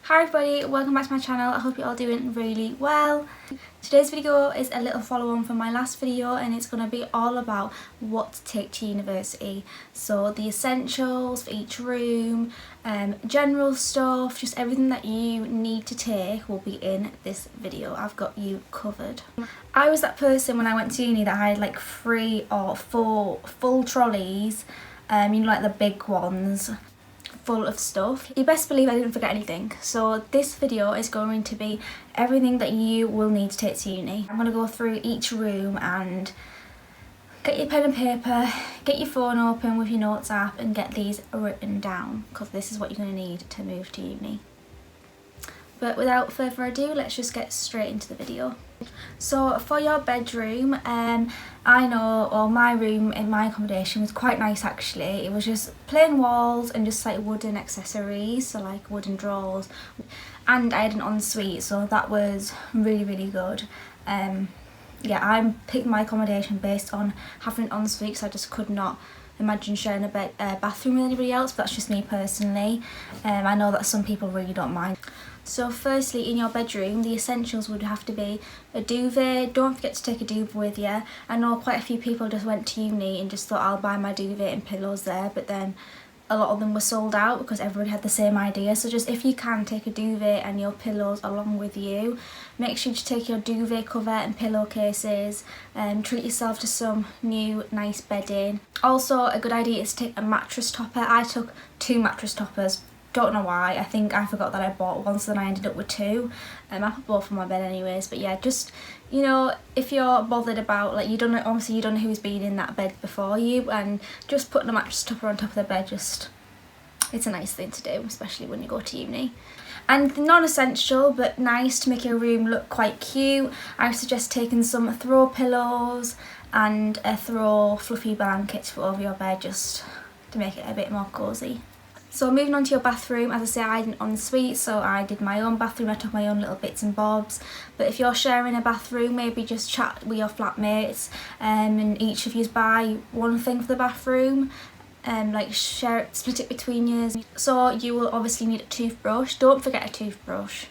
Hi everybody, welcome back to my channel. I hope you're all doing really well. Today's video is a little follow on from my last video and it's going to be all about what to take to university. So the essentials for each room, general stuff, just everything that you need to take will be in this video. I've got you covered. I was that person when I went to uni that I had like 3 or 4 full trolleys, like the big ones, full of stuff. You best believe I didn't forget anything. So this video is going to be everything that you will need to take to uni. I'm going to go through each room and get your pen and paper, get your phone open with your notes app and get these written down because this is what you're going to need to move to uni. But without further ado, let's just get straight into the video. So for your bedroom, I know, or my room in my accommodation was quite nice actually. It was just plain walls and just like wooden accessories, so like wooden drawers, and I had an ensuite, so that was really good. Yeah, I picked my accommodation based on having an ensuite because I just could not imagine sharing a bathroom with anybody else, but that's just me personally. I know that some people really don't mind. So firstly, in your bedroom, the essentials would have to be a duvet. Don't forget to take a duvet with you. I know quite a few people just went to uni and just thought I'll buy my duvet and pillows there, but then a lot of them were sold out because everybody had the same idea. So just if you can, take a duvet and your pillows along with you. Make sure to take your duvet cover and pillowcases and treat yourself to some new nice bedding. Also a good idea is to take a mattress topper. I took 2 mattress toppers. Don't know why. I think I forgot that I bought one, so then I ended up with 2. I put both on my bed anyways, but yeah, just, you know, if you're bothered about, like, you don't know who's been in that bed before you, and just putting a mattress topper on top of the bed, just, it's a nice thing to do, especially when you go to uni. And non-essential but nice to make your room look quite cute, I suggest taking some throw pillows and a throw fluffy blanket to put over your bed just to make it a bit more cosy. So moving on to your bathroom, as I say, I had an ensuite, so I did my own bathroom, I took my own little bits and bobs. But if you're sharing a bathroom, maybe just chat with your flatmates and each of you buy one thing for the bathroom. Like split it between you. So you will obviously need a toothbrush. Don't forget a toothbrush.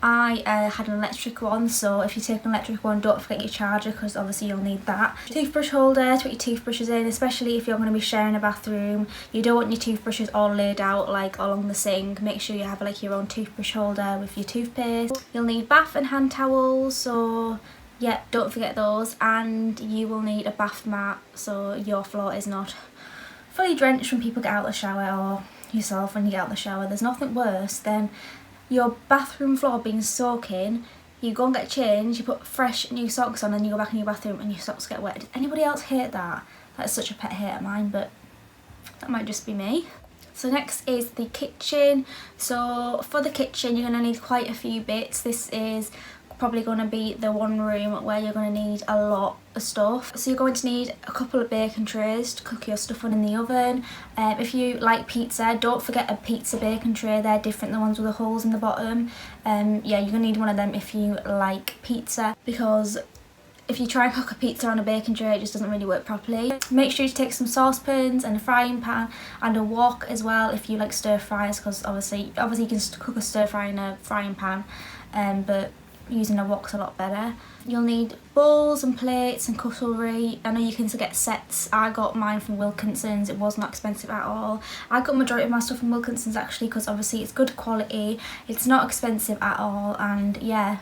I had an electric one, so if you take an electric one, don't forget your charger because obviously you'll need that. Toothbrush holder to put your toothbrushes in, especially if you're going to be sharing a bathroom. You don't want your toothbrushes all laid out like along the sink. Make sure you have like your own toothbrush holder with your toothpaste. You'll need bath and hand towels, so yeah, don't forget those. And you will need a bath mat so your floor is not fully drenched when people get out of the shower, or yourself when you get out of the shower. There's nothing worse than your bathroom floor being soaking. You go and get changed, you put fresh new socks on and you go back in your bathroom and your socks get wet. Does anybody else hate that? That's such a pet hate of mine, but that might just be me. So next is the kitchen. So for the kitchen you're going to need quite a few bits. This is probably going to be the one room where you're going to need a lot of stuff. So you're going to need a couple of baking trays to cook your stuff on in the oven. If you like pizza, don't forget a pizza baking tray. They're different, the ones with the holes in the bottom. Yeah, you're going to need one of them if you like pizza, because if you try and cook a pizza on a baking tray, it just doesn't really work properly. Make sure you take some saucepans and a frying pan and a wok as well if you like stir fries, because obviously you can cook a stir fry in a frying pan, but using a wok's a lot better. You'll need bowls and plates and cutlery. I know you can get sets. I got mine from Wilkinson's. It was not expensive at all. I got majority of my stuff from Wilkinson's actually because obviously it's good quality, it's not expensive at all, and yeah.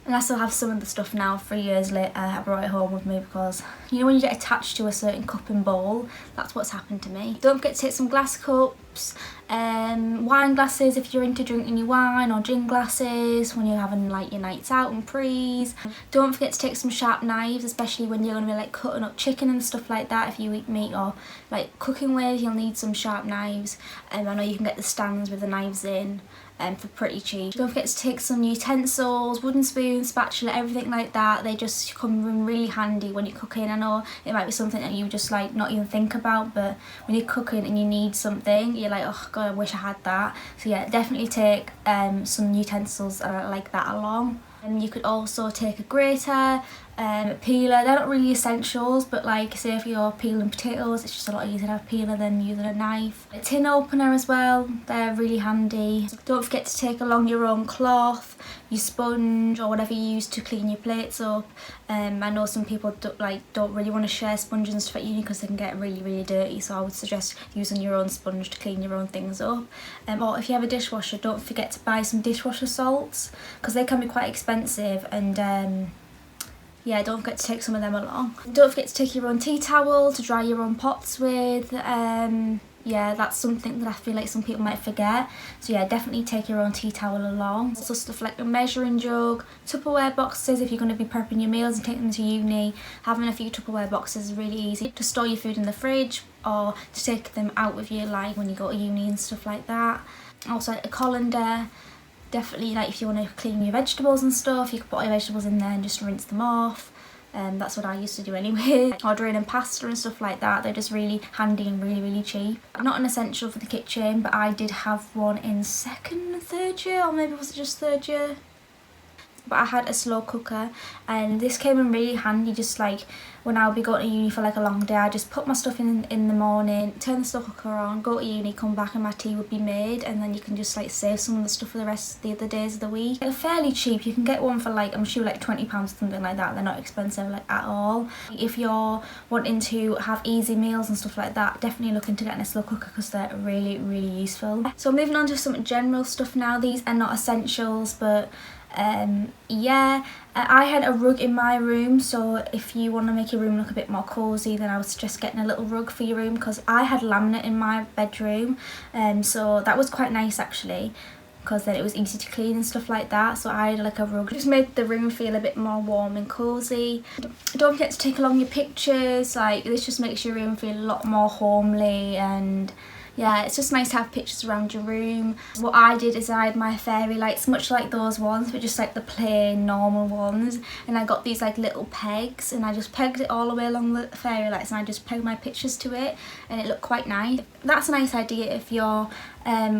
And I still have some of the stuff now 3 years later. I brought it home with me because, you know, when you get attached to a certain cup and bowl, that's what's happened to me. Don't forget to take some glass cups, wine glasses if you're into drinking your wine, or gin glasses when you're having like your nights out and prees. Don't forget to take some sharp knives, especially when you're going to be like cutting up chicken and stuff like that. If you eat meat or like cooking with, you'll need some sharp knives. I know you can get the stands with the knives in for pretty cheap. Don't forget to take some utensils, wooden spoons, spatula, everything like that. They just come in really handy when you're cooking. I know it might be something that you just like not even think about, but when you're cooking and you need something, you're like, oh god, I wish I had that. So yeah, definitely take some utensils like that along. And you could also take a grater, peeler. They're not really essentials, but like say if you're peeling potatoes, it's just a lot easier to have a peeler than using a knife. A tin opener as well, they're really handy. Don't forget to take along your own cloth, your sponge or whatever you use to clean your plates up. I know some people don't really want to share sponges and stuff at uni because they can get really dirty, so I would suggest using your own sponge to clean your own things up. Or if you have a dishwasher, don't forget to buy some dishwasher salts because they can be quite expensive, and yeah, don't forget to take some of them along. Don't forget to take your own tea towel to dry your own pots with. Yeah, that's something that I feel like some people might forget. So yeah, definitely take your own tea towel along. Also stuff like a measuring jug, Tupperware boxes if you're going to be prepping your meals and taking them to uni. Having a few Tupperware boxes is really easy to store your food in the fridge or to take them out with you like when you go to uni and stuff like that. Also a colander. Definitely, like if you want to clean your vegetables and stuff, you can put your vegetables in there and just rinse them off. That's what I used to do anyway. Ordering and pasta and stuff like that, they're just really handy and really cheap. Not an essential for the kitchen, but I did have one in second and third year, or maybe was it just third year? But I had a slow cooker, and this came in really handy just like when I would be going to uni for like a long day. I just put my stuff in the morning, turn the slow cooker on, go to uni, come back and my tea would be made, and then you can just like save some of the stuff for the rest of the other days of the week. They're fairly cheap. You can get one for like, I'm sure like £20 or something like that. They're not expensive like at all. If you're wanting to have easy meals and stuff like that, definitely look into getting a slow cooker because they're really useful. So moving on to some general stuff now. These are not essentials, but yeah, I had a rug in my room, so if you want to make your room look a bit more cosy, then I would suggest getting a little rug for your room, because I had laminate in my bedroom, so that was quite nice actually, because then it was easy to clean and stuff like that. So I had like a rug, just made the room feel a bit more warm and cosy. Don't forget to take along your pictures. Like this just makes your room feel a lot more homely, and yeah, it's just nice to have pictures around your room. What I did is I had my fairy lights, much like those ones, but just like the plain normal ones. And I got these like little pegs, and I just pegged it all the way along the fairy lights, and I just pegged my pictures to it, and it looked quite nice. That's a nice idea if you're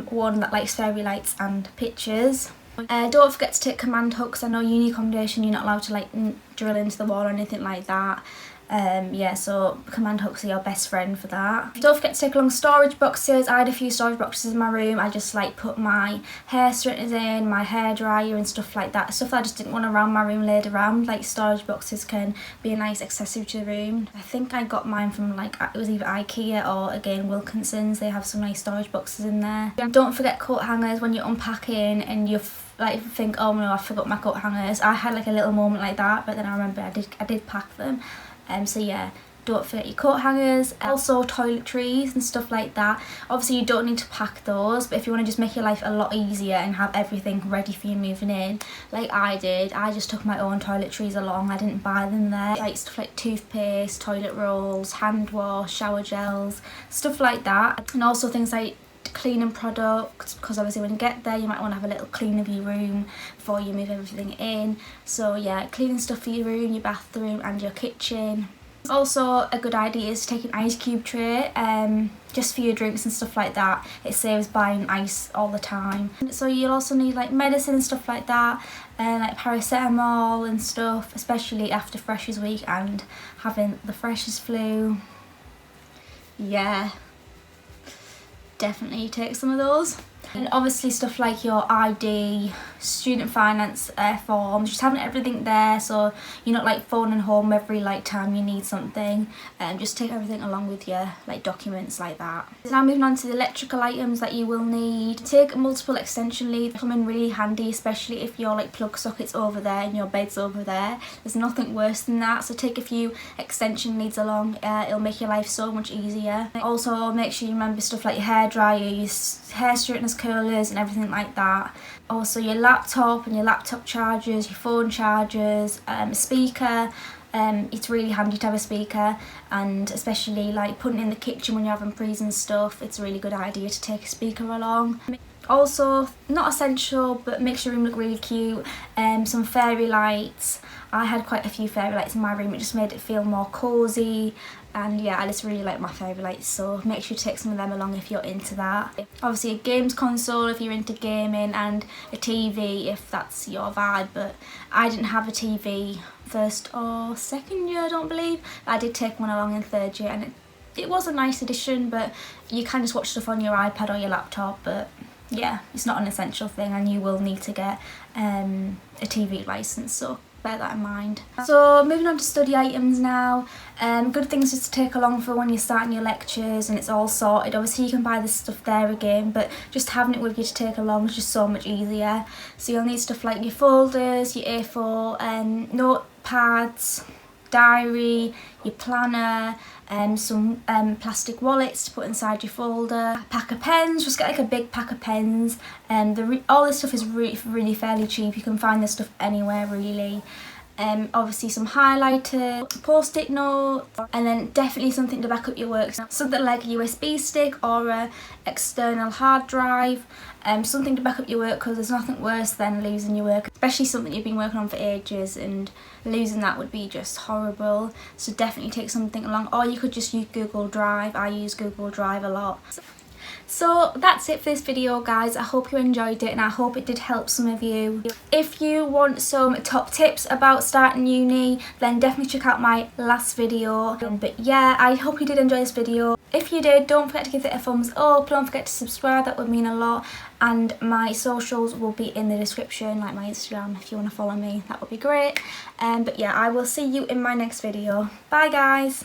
one that likes fairy lights and pictures. Don't forget to take command hooks. I know uni accommodation you're not allowed to like drill into the wall or anything like that. Yeah, so command hooks are your best friend for that. Don't forget to take along storage boxes. I had a few storage boxes in my room. I just like put my hair straighteners in, my hair dryer and stuff like that. Stuff that I just didn't want around my room laid around. Like storage boxes can be a nice accessory to the room. I think I got mine from like, it was either IKEA or again Wilkinson's. They have some nice storage boxes in there. Don't forget coat hangers when you're unpacking and you're like think, oh no, I forgot my coat hangers. I had like a little moment like that, but then I remember I did pack them. So yeah, don't forget your coat hangers. Also toiletries and stuff like that. Obviously you don't need to pack those, but if you want to just make your life a lot easier and have everything ready for you moving in, like I did, I just took my own toiletries along. I didn't buy them there. Like stuff like toothpaste, toilet rolls, hand wash, shower gels, stuff like that. And also things like cleaning products, because obviously when you get there you might want to have a little clean of your room before you move everything in. So yeah, cleaning stuff for your room, your bathroom and your kitchen. Also a good idea is to take an ice cube tray, just for your drinks and stuff like that. It saves buying ice all the time. So you'll also need like medicine and stuff like that, like paracetamol and stuff, especially after Freshers Week and having the Freshers flu. Yeah, definitely take some of those. And obviously stuff like your ID, student finance forms, just having everything there so you're not like phoning home every like time you need something, and just take everything along with you, like documents like that. Now moving on to the electrical items that you will need. Take multiple extension leads. They come in really handy, especially if your like plug socket's over there and your bed's over there. There's nothing worse than that, so take a few extension leads along. It'll make your life so much easier. Also make sure you remember stuff like your hairdryer, your hair straighteners, curlers and everything like that. Also your laptop and your laptop chargers, your phone chargers, speaker. It's really handy to have a speaker, and especially like putting it in the kitchen when you're having prees and stuff, it's a really good idea to take a speaker along. Also, not essential, but makes your room look really cute. Some fairy lights. I had quite a few fairy lights in my room. It just made it feel more cosy, and yeah, I just really like my fairy lights, so make sure to take some of them along if you're into that. Obviously a games console if you're into gaming, and a TV if that's your vibe, but I didn't have a TV first or second year, I don't believe. I did take one along in third year, and it was a nice addition, but you can just watch stuff on your iPad or your laptop. But yeah, it's not an essential thing, and you will need to get a TV license, so bear that in mind. So moving on to study items now. Good things just to take along for when you're starting your lectures and it's all sorted. Obviously you can buy this stuff there again, but just having it with you to take along is just so much easier. So you'll need stuff like your folders, your A4, notepads, diary, your planner, some plastic wallets to put inside your folder, a pack of pens. Just get like a big pack of pens, and all this stuff is really fairly cheap. You can find this stuff anywhere really. Obviously some highlighter, post-it notes, and then definitely something to back up your work. Something like a USB stick or a external hard drive. Something to back up your work, because there's nothing worse than losing your work, especially something you've been working on for ages, and losing that would be just horrible. So definitely take something along, or you could just use Google Drive. I use Google Drive a lot. So that's it for this video, guys. I hope you enjoyed it, and I hope it did help some of you. If you want some top tips about starting uni, then definitely check out my last video. But yeah, I hope you did enjoy this video. If you did, don't forget to give it a thumbs up. Don't forget to subscribe, that would mean a lot. And my socials will be in the description, like my Instagram. If you want to follow me, that would be great. But yeah, I will see you in my next video. Bye guys.